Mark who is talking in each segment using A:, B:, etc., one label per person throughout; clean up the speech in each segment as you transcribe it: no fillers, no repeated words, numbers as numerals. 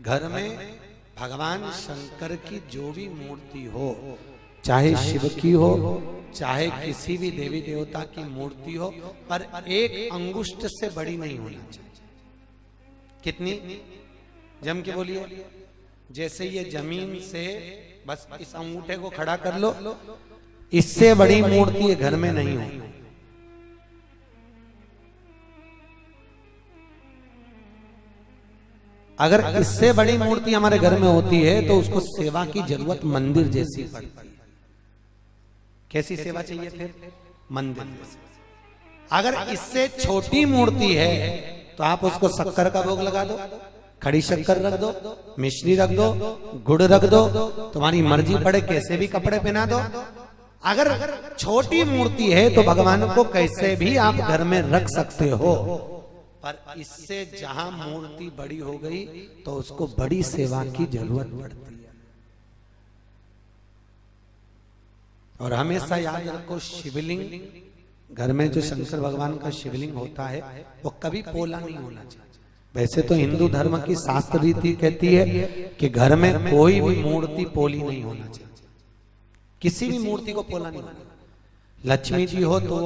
A: घर में भगवान शंकर की जो भी मूर्ति हो, चाहे शिव की हो चाहे किसी भी देवी देवता की मूर्ति हो, पर एक अंगुष्ठ से बड़ी नहीं होना चाहिए। कितनी? जम के बोलिए। जैसे ये जमीन से बस इस अंगूठे को खड़ा कर लो, इससे बड़ी मूर्ति घर में नहीं हो। अगर इससे बड़ी मूर्ति हमारे घर में होती है तो उसको सेवा की जरूरत मंदिर जैसी पड़ती है। कैसी सेवा चाहिए फिर? मंदिर जैसी। अगर इससे छोटी मूर्ति है तो आप उसको शक्कर का भोग लगा दो, खड़ी शक्कर रख दो, मिश्री रख दो, गुड़ रख दो, तुम्हारी मर्जी पड़े कैसे भी कपड़े पहना दो। अगर छोटी मूर्ति है तो भगवान को कैसे भी आप घर में रख सकते हो, पर इससे जहां मूर्ति बड़ी हो गई तो उसको बड़ी सेवा की जरूरत पड़ती है। और हमेशा याद रखो, शिवलिंग घर में जो शंकर भगवान का शिवलिंग होता है वो कभी पोला नहीं होना चाहिए। वैसे तो हिंदू धर्म की शास्त्र रीति कहती है कि घर में कोई भी मूर्ति पोली नहीं होना चाहिए, किसी भी मूर्ति को पोला नहीं होना। लक्ष्मी जी हो तो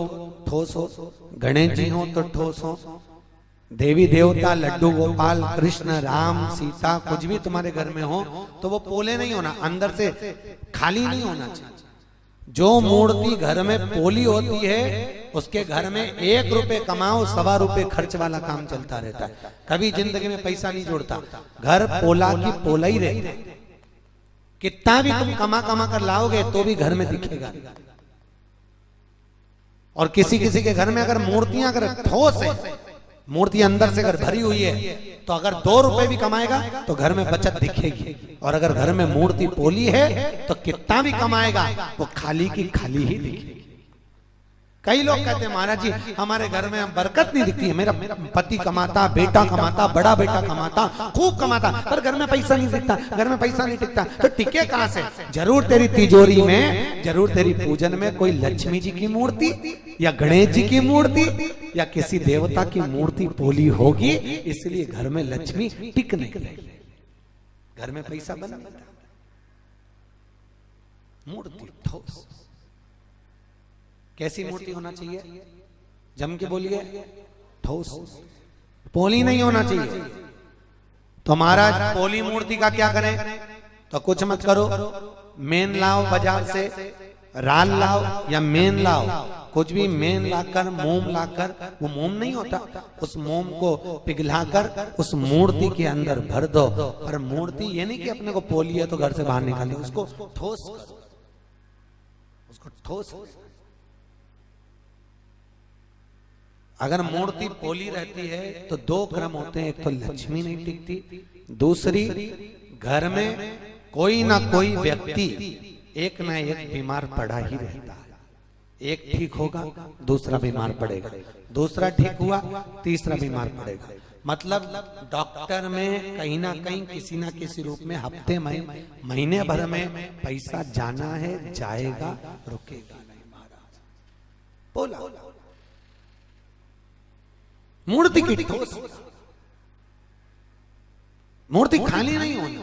A: ठोस हो, गणेश जी हो तो ठोस हो, देवी देवता लड्डू गोपाल कृष्ण राम सीता कुछ भी तुम्हारे घर में हो तो वो पोले नहीं होना, अंदर से खाली नहीं होना चाहिए। जो मूर्ति घर में पोली होती है उसके घर में 1 रुपए कमाओ 1.25 रुपए खर्च वाला काम चलता रहता है, कभी जिंदगी में पैसा नहीं जोड़ता। घर पोला की पोला ही रहता है, कितना भी तुम कमा कमा कर लाओगे तो भी घर में दिखेगा। और किसी किसी के घर में अगर मूर्तियां अगर ठोस है, मूर्ति अंदर से अगर भरी हुई है तो अगर 2 रुपए भी कमाएगा तो घर में बचत दिखेगी। और अगर घर में मूर्ति पोली है तो कितना भी कमाएगा वो खाली की खाली ही दिखेगी। कई लोग कहते हैं महाराज जी हमारे घर में बरकत नहीं दिखती है, मेरा पति कमाता, बेटा कमाता, बड़ा बेटा कमाता, खूब कमाता, पर घर में पैसा नहीं दिखता, घर में पैसा नहीं टिकता। तो टिके कहां से? जरूर तेरी तिजोरी में, जरूर तेरी पूजन में कोई लक्ष्मी जी की मूर्ति या गणेश जी की मूर्ति या किसी देवता की मूर्ति पोली होगी, इसलिए घर में लक्ष्मी टिक नहीं रहेगी, घर में पैसा बन नहीं जाता। मूर्ति ठोस। कैसी मूर्ति होना चाहिए? जम के बोलिए। ठोस, पोली नहीं होना चाहिए। तो महाराज पोली मूर्ति का क्या करें? तो कुछ मत करो, मेन लाओ बाजार से, राल लाओ या मेन लाओ, कुछ भी मेन लाकर, मोम लाकर, वो मोम नहीं होता, उस मोम को पिघलाकर उस मूर्ति के अंदर भर दो। पर मूर्ति ये नहीं कि अपने को पोली है तो घर से बाहर निकाले, उसको ठोस करो, उसको ठोस। अगर मूर्ति पोली रहती है तो 2 क्रम होते हैं, एक तो लक्ष्मी नहीं टिकती, दूसरी घर में कोई ना कोई व्यक्ति एक ना एक बीमार पड़ा ही रहता है। एक ठीक होगा दूसरा बीमार पड़ेगा, दूसरा ठीक हुआ तीसरा बीमार पड़ेगा। मतलब डॉक्टर में कहीं ना कहीं किसी ना किसी रूप में हफ्ते में महीने भर में पैसा जाना है, जाएगा, रुकेगा नहीं महाराज। बोला मूर्ति की ठोस, मूर्ति खाली नहीं होनी।